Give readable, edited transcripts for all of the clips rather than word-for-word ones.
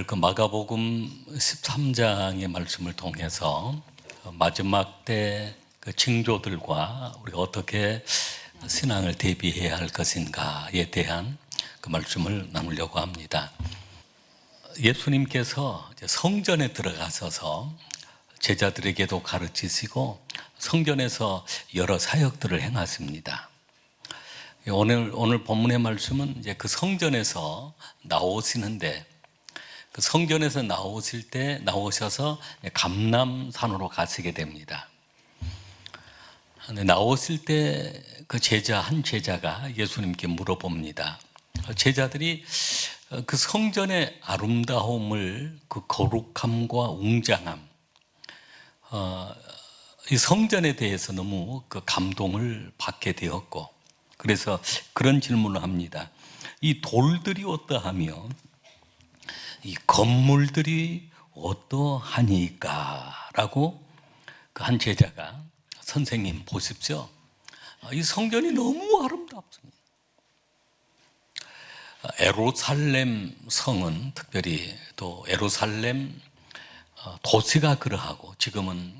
오늘 그 마가복음 13장의 말씀을 통해서 마지막 때 그 징조들과 우리가 어떻게 신앙을 대비해야 할 것인가에 대한 그 말씀을 나누려고 합니다. 예수님께서 성전에 들어가셔서 제자들에게도 가르치시고 성전에서 여러 사역들을 행하십니다. 오늘 본문의 말씀은 이제 그 성전에서 나오시는데, 그 성전에서 나오셔서 감람산으로 가시게 됩니다. 나오실 때 그 한 제자가 예수님께 물어봅니다. 제자들이 그 성전의 아름다움을, 그 거룩함과 웅장함, 이 성전에 대해서 너무 그 감동을 받게 되었고, 그래서 그런 질문을 합니다. 이 돌들이 어떠하며 이 건물들이 어떠하니까? 라고 그 한 제자가, 선생님 보십시오, 이 성전이 너무 아름답습니다. 예루살렘 성은, 특별히 또 예루살렘 도시가 그러하고, 지금은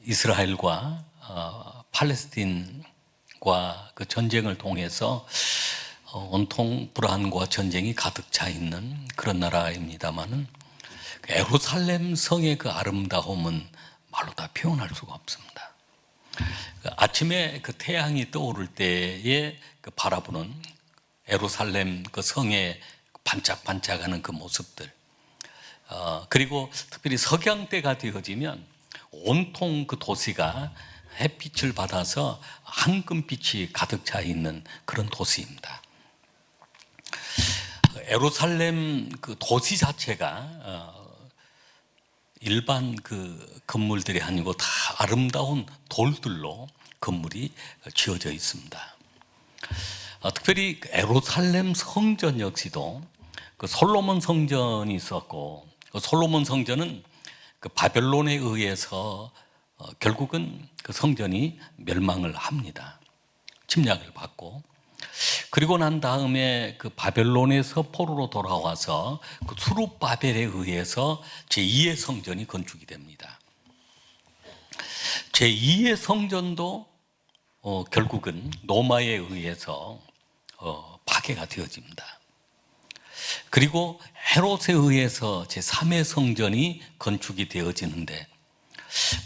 이스라엘과 팔레스틴과 그 전쟁을 통해서 온통 불안과 전쟁이 가득 차 있는 그런 나라입니다만은, 예루살렘 성의 그 아름다움은 말로 다 표현할 수가 없습니다. 아침에 그 태양이 떠오를 때에 그 바라보는 예루살렘 그 성의 반짝반짝하는 그 모습들, 그리고 특별히 석양 때가 되어지면 온통 그 도시가 햇빛을 받아서 황금빛이 가득 차 있는 그런 도시입니다. 예루살렘 그 도시 자체가 일반 그 건물들이 아니고 다 아름다운 돌들로 건물이 지어져 있습니다. 특별히 예루살렘 성전 역시도 그 솔로몬 성전이 있었고, 그 솔로몬 성전은 그 바벨론에 의해서 결국은 그 성전이 멸망을 합니다. 침략을 받고, 그리고 난 다음에 그 바벨론에서 포로로 돌아와서 그 수룹바벨에 의해서 제2의 성전이 건축이 됩니다. 제2의 성전도 결국은 로마에 의해서 파괴가 되어집니다. 그리고 헤롯에 의해서 제3의 성전이 건축이 되어지는데,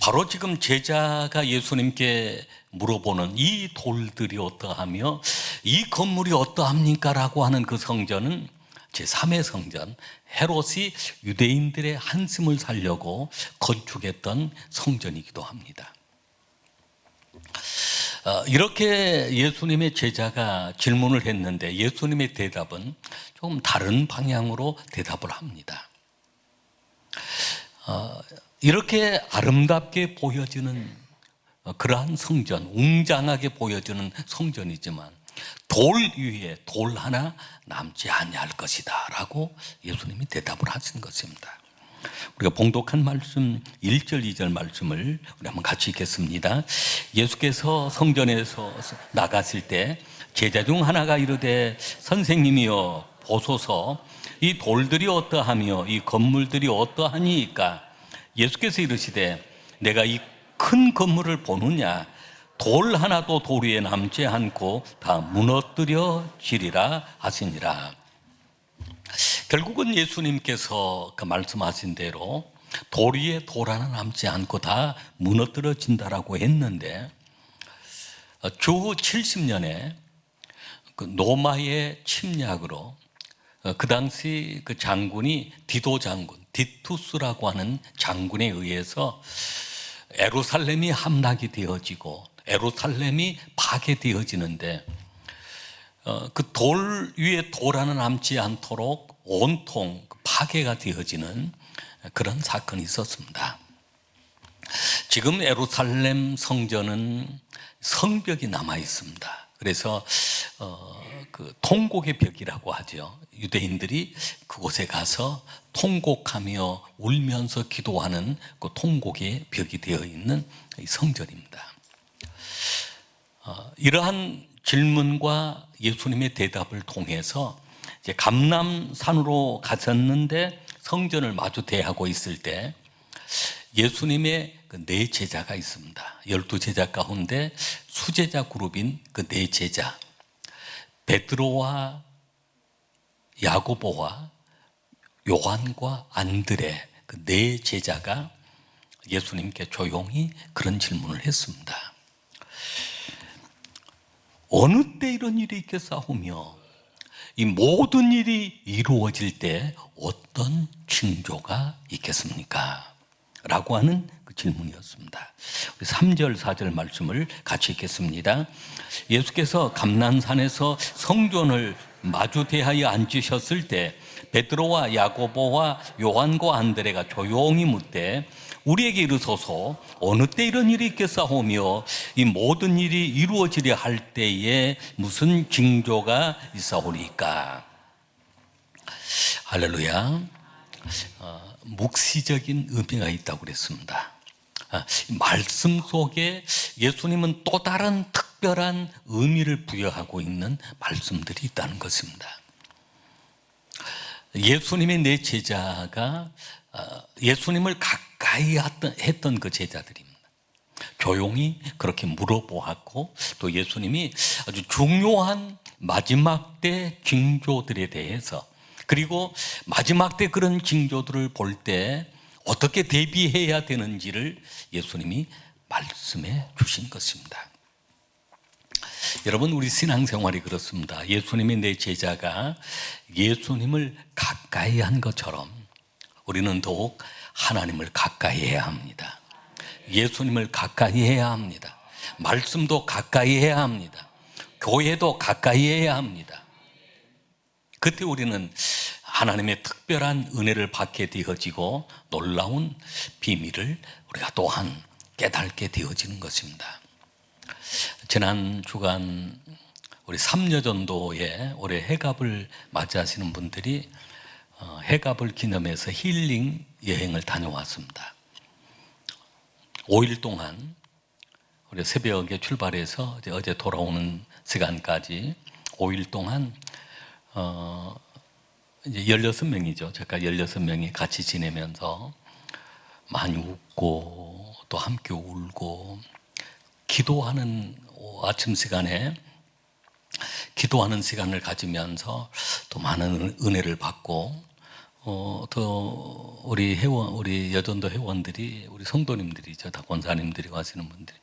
바로 지금 제자가 예수님께 물어보는 이 돌들이 어떠하며 이 건물이 어떠합니까? 라고 하는 그 성전은 제3의 성전, 헤롯이 유대인들의 한숨을 살려고 건축했던 성전이기도 합니다. 이렇게 예수님의 제자가 질문을 했는데, 예수님의 대답은 조금 다른 방향으로 대답을 합니다. 이렇게 아름답게 보여지는 그러한 성전, 웅장하게 보여지는 성전이지만 돌 위에 돌 하나 남지 아니할 것이다 라고 예수님이 대답을 하신 것입니다. 우리가 봉독한 말씀 1절 2절 말씀을 우리 한번 같이 읽겠습니다. 예수께서 성전에서 나가실 때 제자 중 하나가 이르되 선생님이여 보소서, 이 돌들이 어떠하며 이 건물들이 어떠하니까? 예수께서 이르시되 내가 이 큰 건물을 보느냐? 돌 하나도 돌 위에 남지 않고 다 무너뜨려지리라 하시니라. 결국은 예수님께서 그 말씀하신 대로 돌 위에 돌 하나 남지 않고 다 무너뜨려진다라고 했는데, 주 70년에 그 로마의 침략으로 그 당시 그 장군이 디도 장군, 디투스라고 하는 장군에 의해서 예루살렘이 함락이 되어지고 예루살렘이 파괴되어지는데, 그 돌 위에 돌 하나 남지 않도록 온통 파괴가 되어지는 그런 사건이 있었습니다. 지금 예루살렘 성전은 성벽이 남아 있습니다. 그래서 그 통곡의 벽이라고 하죠. 유대인들이 그곳에 가서 통곡하며 울면서 기도하는 그 통곡의 벽이 되어 있는 이 성전입니다. 이러한 질문과 예수님의 대답을 통해서 이제 감람산으로 가셨는데 성전을 마주 대하고 있을 때 예수님의 그 네 제자가 있습니다. 12제자 가운데 수제자 그룹인 그 네 제자, 베드로와 야고보와 요한과 안드레, 그 네 제자가 예수님께 조용히 그런 질문을 했습니다. 어느 때 이런 일이 있겠사오며 이 모든 일이 이루어질 때 어떤 징조가 있겠습니까? 라고 하는 그 질문이었습니다. 3절 4절 말씀을 같이 읽겠습니다. 예수께서 감난산에서 성전을 마주 대하여 앉으셨을 때 베드로와 야고보와 요한과 안드레가 조용히 묻되 우리에게 이르소서 어느 때 이런 일이 있겠사오며 이 모든 일이 이루어지려 할 때에 무슨 징조가 있사오리까? 할렐루야. 묵시적인 의미가 있다고 그랬습니다. 말씀 속에 예수님은 또 다른 특별한 의미를 부여하고 있는 말씀들이 있다는 것입니다. 예수님의 네 제자가 예수님을 가까이 했던 그 제자들입니다. 조용히 그렇게 물어보았고 또 예수님이 아주 중요한 마지막 때 징조들에 대해서 그리고 마지막 때 그런 징조들을 볼 때 어떻게 대비해야 되는지를 예수님이 말씀해 주신 것입니다. 여러분, 우리 신앙생활이 그렇습니다. 예수님의 내 제자가 예수님을 가까이 한 것처럼 우리는 더욱 하나님을 가까이 해야 합니다. 예수님을 가까이 해야 합니다. 말씀도 가까이 해야 합니다. 교회도 가까이 해야 합니다. 그때 우리는 하나님의 특별한 은혜를 받게 되어지고 놀라운 비밀을 우리가 또한 깨닫게 되어지는 것입니다. 지난 주간 우리 삼려전도에 올해 해갑을 맞이하시는 분들이 해갑을 기념해서 힐링 여행을 다녀왔습니다. 5일 동안 우리 새벽에 출발해서 어제 돌아오는 시간까지 5일 동안 이제 16명이죠. 제가 16명이 같이 지내면서 많이 웃고 또 함께 울고 기도하는 아침 시간에 기도하는 시간을 가지면서 또 많은 은혜를 받고 또 우리 여전도 회원들이 우리 성도님들이죠. 다 권사님들이 하시는 분들이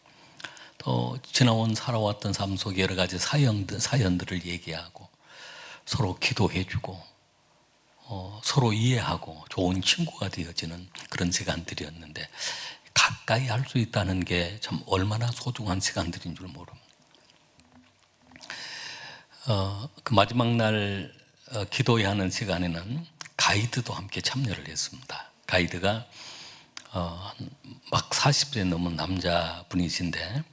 또 지나온 살아왔던 삶 속에 여러 가지 사연들을 얘기하고 서로 기도해주고 서로 이해하고 좋은 친구가 되어지는 그런 시간들이었는데 가까이 할 수 있다는 게 참 얼마나 소중한 시간들인 줄 모릅니다. 그 마지막 날 기도해야 하는 시간에는 가이드도 함께 참여를 했습니다. 가이드가 막 40세 넘은 남자분이신데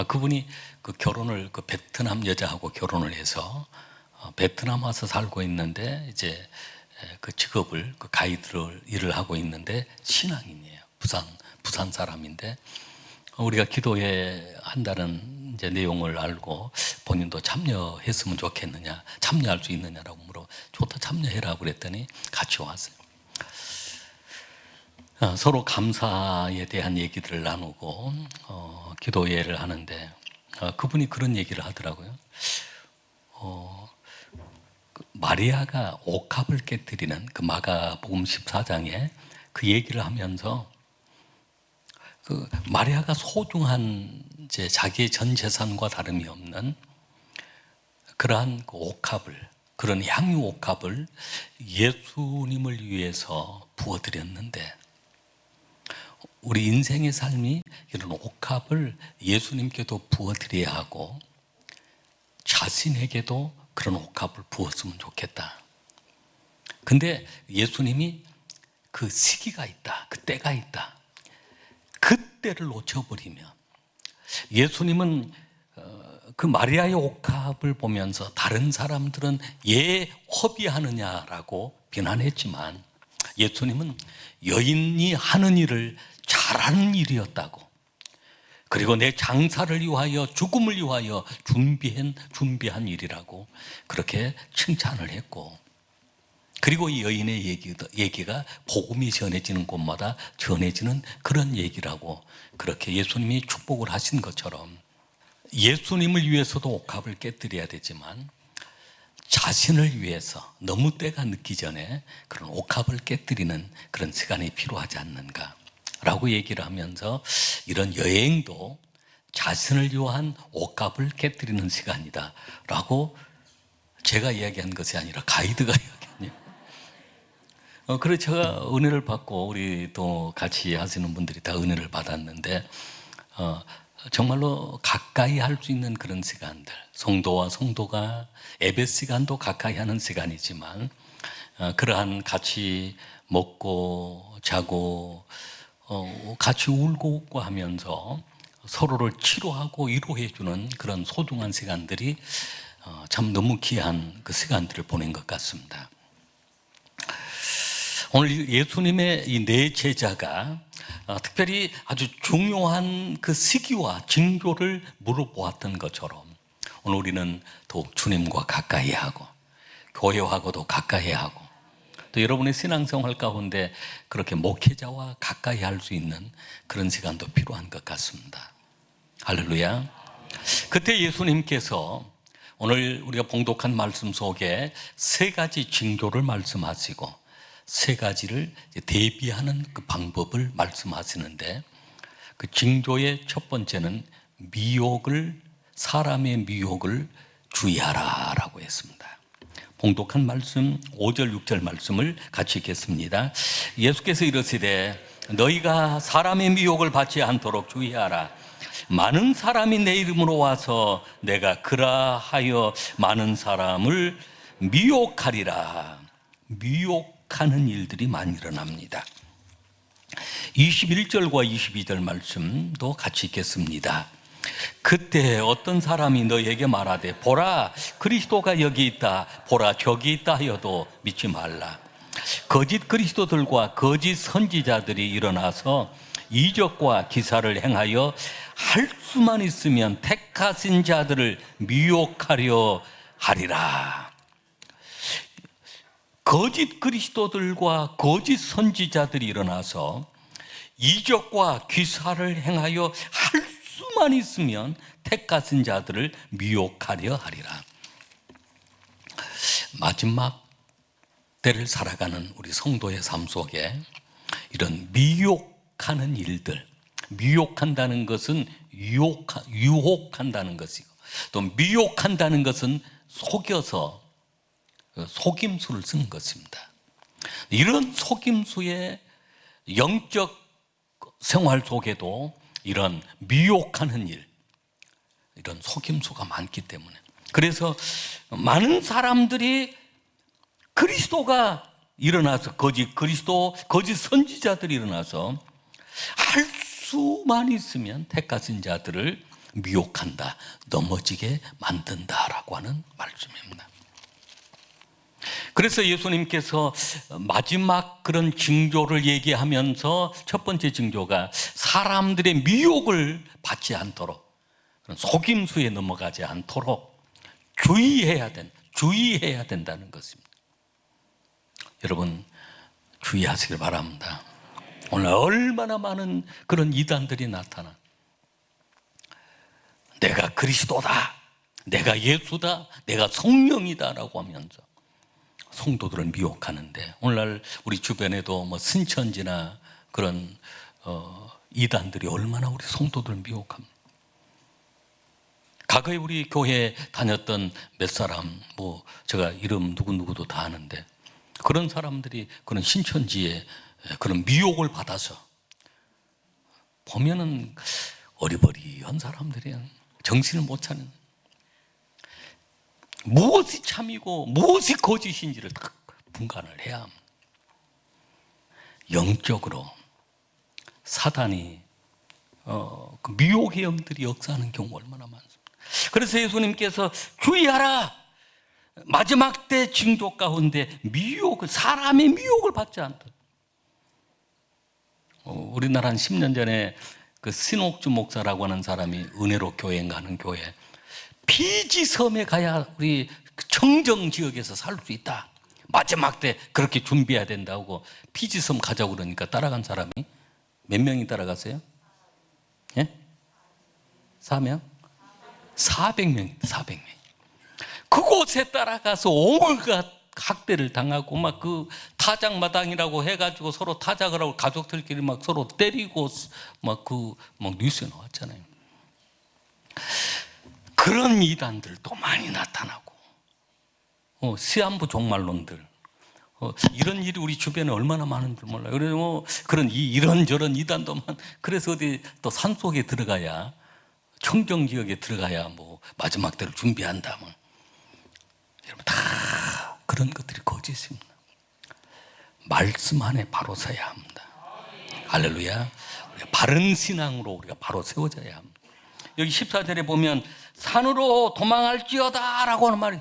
그분이 그 결혼을 그 베트남 여자하고 결혼을 해서 베트남 와서 살고 있는데 이제 그 직업을 그 가이드를 일을 하고 있는데 신앙인이에요. 부산 사람인데 우리가 기도회 한다는 이제 내용을 알고 본인도 참여했으면 좋겠느냐, 참여할 수 있느냐라고 좋다 참여해라 그랬더니 같이 왔어요. 서로 감사에 대한 얘기들을 나누고 기도회를 하는데 그분이 그런 얘기를 하더라고요. 마리아가 옥합을 깨뜨리는 그 마가복음 14장에 그 얘기를 하면서 그 마리아가 소중한 이제 자기의 전 재산과 다름이 없는 그러한 그 옥합을, 그런 향유 옥합을 예수님을 위해서 부어드렸는데 우리 인생의 삶이 이런 옥합을 예수님께도 부어드려야 하고 자신에게도 그런 옥합을 부었으면 좋겠다. 근데 예수님이 그 시기가 있다. 그 때가 있다. 그 때를 놓쳐버리면 예수님은 그 마리아의 옥합을 보면서 다른 사람들은 예 허비하느냐라고 비난했지만 예수님은 여인이 하는 일을 잘하는 일이었다고, 그리고 내 장사를 위하여 죽음을 위하여 준비한 일이라고 그렇게 칭찬을 했고 그리고 이 여인의 얘기가 복음이 전해지는 곳마다 전해지는 그런 얘기라고, 그렇게 예수님이 축복을 하신 것처럼 예수님을 위해서도 옥합을 깨뜨려야 되지만 자신을 위해서 너무 때가 늦기 전에 그런 옥합을 깨뜨리는 그런 시간이 필요하지 않는가라고 얘기를 하면서, 이런 여행도 자신을 위한 옥합을 깨뜨리는 시간이다 라고 제가 이야기한 것이 아니라 가이드가 이야기하네요. 그래서 제가 은혜를 받고, 우리 또 같이 하시는 분들이 다 은혜를 받았는데, 정말로 가까이 할 수 있는 그런 시간들, 성도와 성도가 예배 시간도 가까이 하는 시간이지만, 그러한 같이 먹고 자고 같이 울고 웃고 하면서 서로를 치료하고 위로해 주는 그런 소중한 시간들이 참 너무 귀한 그 시간들을 보낸 것 같습니다. 오늘 예수님의 이 네 제자가 특별히 아주 중요한 그 시기와 징조를 물어보았던 것처럼, 오늘 우리는 더욱 주님과 가까이 하고 교회하고도 가까이 하고, 또 여러분의 신앙생활 가운데 그렇게 목회자와 가까이 할 수 있는 그런 시간도 필요한 것 같습니다. 할렐루야. 그때 예수님께서 오늘 우리가 봉독한 말씀 속에 세 가지 징조를 말씀하시고 세 가지를 대비하는 그 방법을 말씀하시는데, 그 징조의 첫 번째는 사람의 미혹을 주의하라 라고 했습니다. 봉독한 말씀 5절 6절 말씀을 같이 읽겠습니다. 예수께서 이르시되 너희가 사람의 미혹을 받지 않도록 주의하라. 많은 사람이 내 이름으로 와서 내가 그라하여 많은 사람을 미혹하리라. 미혹하는 일들이 많이 일어납니다. 21절과 22절 말씀도 같이 읽겠습니다. 그때 어떤 사람이 너에게 말하되 보라 그리스도가 여기 있다, 보라 저기 있다 하여도 믿지 말라. 거짓 그리스도들과 거짓 선지자들이 일어나서 이적과 기사를 행하여 할 수만 있으면 택하신 자들을 미혹하려 하리라. 거짓 그리스도들과 거짓 선지자들이 일어나서 이적과 기사를 행하여 할 수만 있으면 택하신 자들을 미혹하려 하리라. 마지막 때를 살아가는 우리 성도의 삶 속에 이런 미혹하는 일들, 미혹한다는 것은 유혹한다는 것이고, 또 미혹한다는 것은 속여서 속임수를 쓰는 것입니다. 이런 속임수의 영적 생활 속에도 이런 미혹하는 일, 이런 속임수가 많기 때문에, 그래서 많은 사람들이 그리스도가 일어나서 거짓 그리스도, 거짓 선지자들이 일어나서 할 수만 있으면 택하신 자들을 미혹한다, 넘어지게 만든다라고 하는 말씀입니다. 그래서 예수님께서 마지막 그런 징조를 얘기하면서 첫 번째 징조가 사람들의 미혹을 받지 않도록, 속임수에 넘어가지 않도록 주의해야 된다는 것입니다. 여러분 주의하시길 바랍니다. 오늘 얼마나 많은 그런 이단들이 나타나, 내가 그리스도다, 내가 예수다, 내가 성령이다 라고 하면서 성도들을 미혹하는데, 오늘날 우리 주변에도 뭐 신천지나 그런 이단들이 얼마나 우리 성도들을 미혹합니다. 과거에 우리 교회 다녔던 몇 사람, 뭐 제가 이름 누구도 다 아는데, 그런 사람들이 그런 신천지에 그런 미혹을 받아서 보면은 어리버리한 사람들이야. 정신을 못 차리는, 무엇이 참이고 무엇이 거짓인지를 딱 분간을 해야 합니다. 영적으로 사단이 그 미혹의 영들이 역사하는 경우 얼마나 많습니다. 그래서 예수님께서 주의하라, 마지막 때 징조 가운데 사람의 미혹을 받지 않도록. 우리나라 한 10년 전에 그 신옥주 목사라고 하는 사람이 은혜로 교회 가는 교회, 피지섬에 가야 우리 청정 지역에서 살 수 있다, 마지막 때 그렇게 준비해야 된다고 피지섬 가자고 그러니까 따라간 사람이 몇 명이 따라갔어요? 예? 4명? 400명, 400명. 그곳에 따라가서 온갖 학대를 당하고 막 그 타작마당이라고 해가지고 서로 타작을 하고 가족들끼리 막 서로 때리고 막 뉴스에 나왔잖아요. 그런 이단들도 많이 나타나고, 시한부 종말론들, 이런 일이 우리 주변에 얼마나 많은 줄 몰라요. 그래서 그런 이런저런 이단도 그래서 어디 또 산속에 들어가야, 청정지역에 들어가야 마지막 때를 준비한다. 여러분, 다 그런 것들이 거짓입니다. 말씀 안에 바로 서야 합니다. 할렐루야. 바른 신앙으로 우리가 바로 세워져야 합니다. 여기 14절에 보면 산으로 도망할지어다 라고 하는 말이,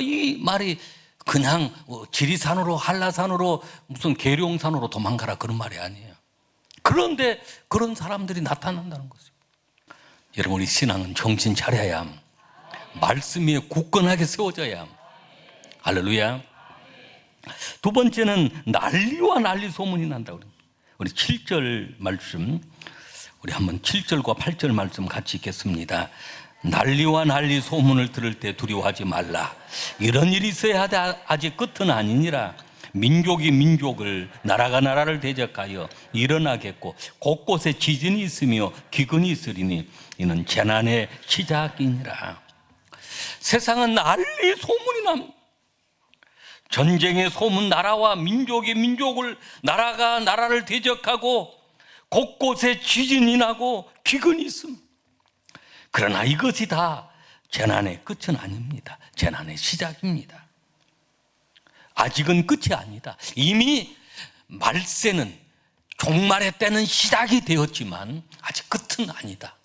이 말이 그냥 지리산으로, 한라산으로, 무슨 계룡산으로 도망가라 그런 말이 아니에요. 그런데 그런 사람들이 나타난다는 거죠. 여러분, 우리 신앙은 정신 차려야 함. 말씀 위에 굳건하게 세워져야 함. 할렐루야. 두 번째는 난리와 난리 소문이 난다고 그래요. 우리 7절 말씀, 우리 한번 7절과 8절 말씀 같이 읽겠습니다. 난리와 난리 소문을 들을 때 두려워하지 말라. 이런 일이 있어야 하되 아직 끝은 아니니라. 민족이 민족을, 나라가 나라를 대적하여 일어나겠고 곳곳에 지진이 있으며 기근이 있으리니 이는 재난의 시작이니라. 세상은 난리 소문이 납니다. 전쟁의 소문, 나라와 민족이 민족을, 나라가 나라를 대적하고 곳곳에 지진이 나고 기근이 있습니다. 그러나 이것이 다 재난의 끝은 아닙니다. 재난의 시작입니다. 아직은 끝이 아니다. 이미 말세는, 종말의 때는 시작이 되었지만 아직 끝은 아니다.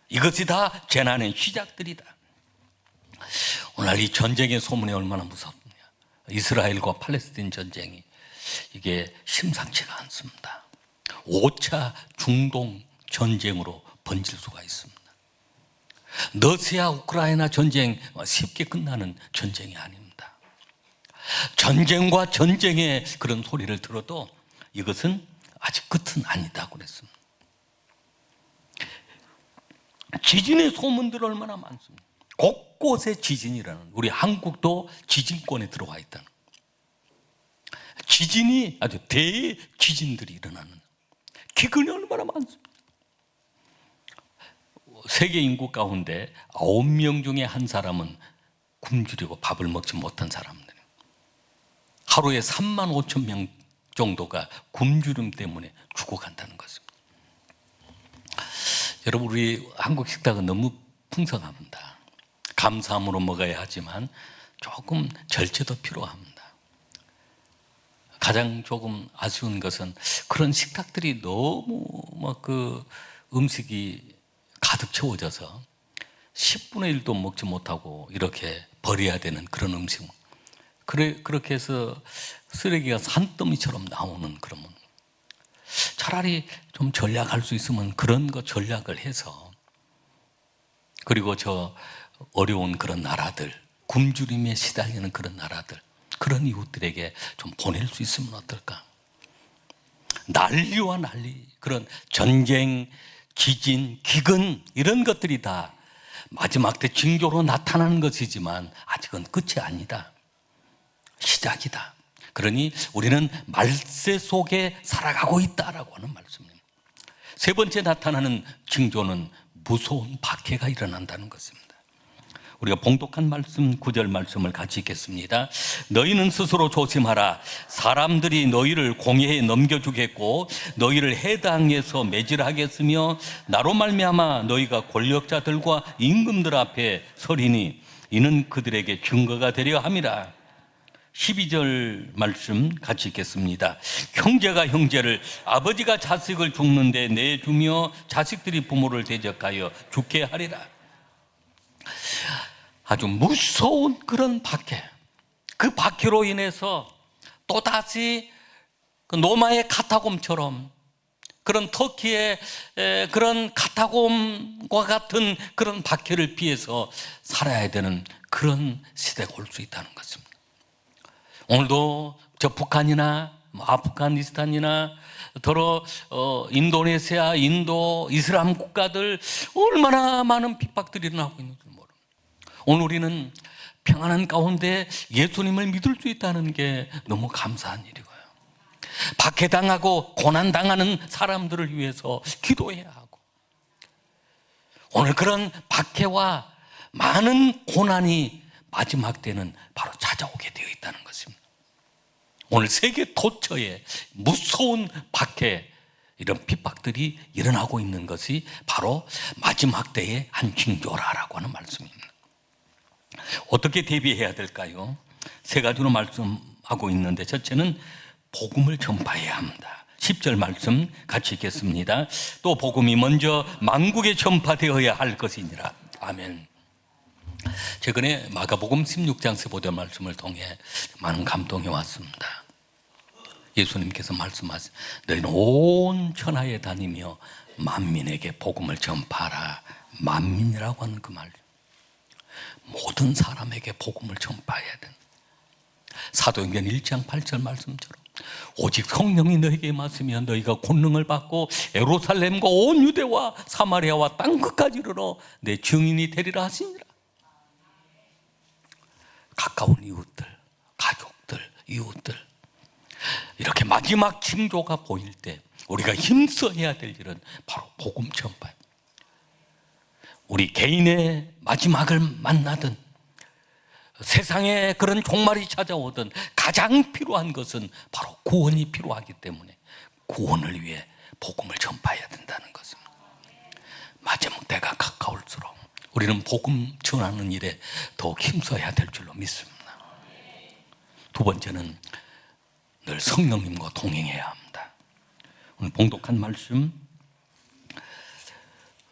이것이 다 재난의 시작들이다. 오늘 이 전쟁의 소문이 얼마나 무섭냐. 이스라엘과 팔레스틴 전쟁이 이게 심상치가 않습니다. 5차 중동 전쟁으로 번질 수가 있습니다. 러시아 우크라이나 전쟁 쉽게 끝나는 전쟁이 아닙니다. 전쟁과 전쟁의 그런 소리를 들어도 이것은 아직 끝은 아니다고 그랬습니다. 지진의 소문들 얼마나 많습니다. 곳곳에 지진이라는, 우리 한국도 지진권에 들어와 있다는, 지진이 아주 대지진들이 일어나는, 기근이 얼마나 많습니다. 세계 인구 가운데 9명 중에 한 사람은 굶주리고 밥을 먹지 못한 사람들이에요. 하루에 3만 5천 명 정도가 굶주림 때문에 죽어간다는 것입니다. 여러분, 우리 한국 식탁은 너무 풍성합니다. 감사함으로 먹어야 하지만 조금 절제도 필요합니다. 가장 조금 아쉬운 것은 그런 식탁들이 너무 음식이 가득 채워져서 10분의 1도 먹지 못하고 이렇게 버려야 되는 그런 음식. 그렇게 해서 쓰레기가 산더미처럼 나오는 그런 문. 차라리 좀 전략할 수 있으면 그런 거 전략을 해서, 그리고 저 어려운 그런 나라들, 굶주림에 시달리는 그런 나라들, 그런 이웃들에게 좀 보낼 수 있으면 어떨까? 난리와 난리, 그런 전쟁, 지진, 기근, 이런 것들이 다 마지막 때 징조로 나타나는 것이지만 아직은 끝이 아니다. 시작이다. 그러니 우리는 말세 속에 살아가고 있다라고 하는 말씀입니다. 세 번째 나타나는 징조는 무서운 박해가 일어난다는 것입니다. 우리가 봉독한 말씀, 9절 말씀을 같이 읽겠습니다. 너희는 스스로 조심하라. 사람들이 너희를 공회에 넘겨주겠고 너희를 해당에서 매질하겠으며 나로 말미암아 너희가 권력자들과 임금들 앞에 서리니 이는 그들에게 증거가 되려 함이라. 12절 말씀 같이 읽겠습니다. 형제가 형제를, 아버지가 자식을 죽는데 내주며 자식들이 부모를 대적하여 죽게 하리라. 아주 무서운 그런 박해, 그 박해로 인해서 또다시 그 로마의 카타콤처럼, 그런 터키의 그런 카타콤과 같은 그런 박해를 피해서 살아야 되는 그런 시대가 올 수 있다는 것입니다. 오늘도 저 북한이나 아프가니스탄이나 더러 인도네시아, 인도, 이슬람 국가들 얼마나 많은 핍박들이 일어나고 있는지 모릅니다. 오늘 우리는 평안한 가운데 예수님을 믿을 수 있다는 게 너무 감사한 일이고요. 박해당하고 고난당하는 사람들을 위해서 기도해야 하고, 오늘 그런 박해와 많은 고난이 마지막 때는 바로 찾아오게 되어 있다는 것입니다. 오늘 세계 도처에 무서운 박해, 이런 핍박들이 일어나고 있는 것이 바로 마지막 때의 한 징조라고 하는 말씀입니다. 어떻게 대비해야 될까요? 세 가지로 말씀하고 있는데, 첫째는 복음을 전파해야 합니다. 10절 말씀 같이 읽겠습니다. 또 복음이 먼저 만국에 전파되어야 할 것이니라. 아멘. 최근에 마가복음 16장 15절 말씀을 통해 많은 감동이 왔습니다. 예수님께서 말씀하신 너희는 온 천하에 다니며 만민에게 복음을 전파하라. 만민이라고 하는 그 말, 모든 사람에게 복음을 전파해야 된다. 사도행전 1장 8절 말씀처럼 오직 성령이 너에게 임하시면 너희가 권능을 받고 예루살렘과 온 유대와 사마리아와 땅끝까지 이르러 내 증인이 되리라 하시니라. 가까운 이웃들, 가족들, 이웃들, 이렇게 마지막 징조가 보일 때 우리가 힘써야 될 일은 바로 복음 전파예요. 우리 개인의 마지막을 만나든 세상에 그런 종말이 찾아오든 가장 필요한 것은 바로 구원이 필요하기 때문에 구원을 위해 복음을 전파해야 된다는 것입니다. 마지막 때가 가까울수록 우리는 복음 전하는 일에 더욱 힘써야 될 줄로 믿습니다. 두 번째는 늘 성령님과 동행해야 합니다. 오늘 봉독한 말씀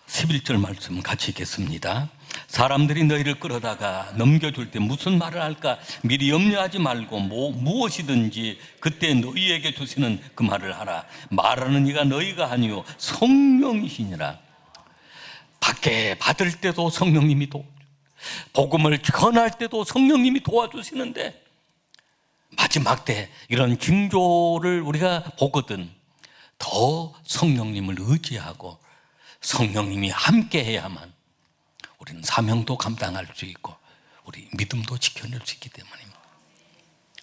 11절 말씀 같이 읽겠습니다. 사람들이 너희를 끌어다가 넘겨줄 때 무슨 말을 할까 미리 염려하지 말고 무엇이든지 그때 너희에게 주시는 그 말을 하라. 말하는 이가 너희가 아니요 성령이시니라. 밖에 받을 때도 성령님이 복음을 전할 때도 성령님이 도와주시는데, 마지막 때 이런 징조를 우리가 보거든 더 성령님을 의지하고 성령님이 함께 해야만 우리는 사명도 감당할 수 있고 우리 믿음도 지켜낼 수 있기 때문입니다.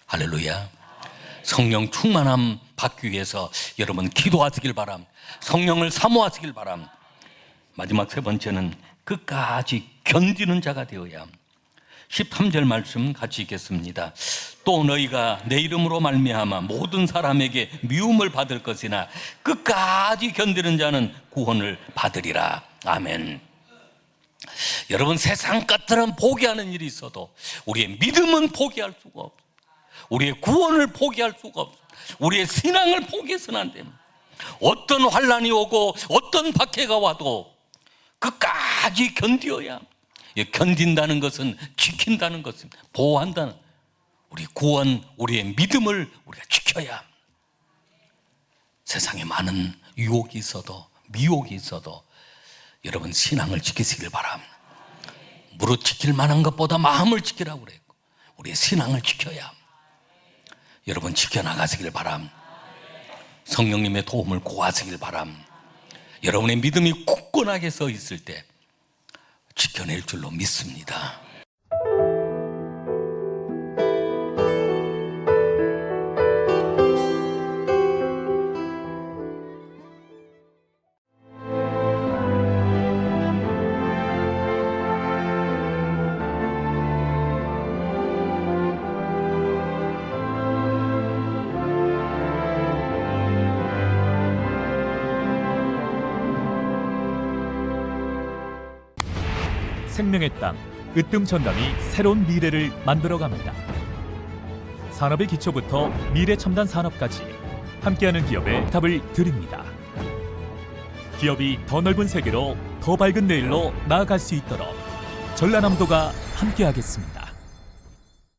할렐루야. 성령 충만함 받기 위해서 여러분 기도하시길 바랍니다. 성령을 사모하시길 바랍니다. 마지막 세 번째는 끝까지 견디는 자가 되어야 합니다. 13절 말씀 같이 읽겠습니다. 또 너희가 내 이름으로 말미암아 모든 사람에게 미움을 받을 것이나 끝까지 견디는 자는 구원을 받으리라. 아멘. 여러분, 세상 것들은 포기하는 일이 있어도 우리의 믿음은 포기할 수가 없어. 우리의 구원을 포기할 수가 없어. 우리의 신앙을 포기해서는 안 됩니다. 어떤 환난이 오고 어떤 박해가 와도 끝까지 견디어야 합니다. 견딘다는 것은 지킨다는 것입니다. 보호한다는, 우리 구원, 우리의 믿음을 우리가 지켜야 합니다. 세상에 많은 유혹이 있어도 미혹이 있어도 여러분 신앙을 지키시길 바랍니다. 무릇 지킬 만한 것보다 마음을 지키라고 그랬고 우리의 신앙을 지켜야 합니다. 여러분 지켜나가시길 바랍니다. 성령님의 도움을 구하시길 바랍니다. 여러분의 믿음이 굳건하게 서 있을 때 지켜낼 줄로 믿습니다. 생명의 땅, 으뜸전담이 새로운 미래를 만들어갑니다. 산업의 기초부터 미래 첨단 산업까지 함께하는 기업의 답을 드립니다. 기업이 더 넓은 세계로 더 밝은 내일로 나아갈 수 있도록 전라남도가 함께하겠습니다.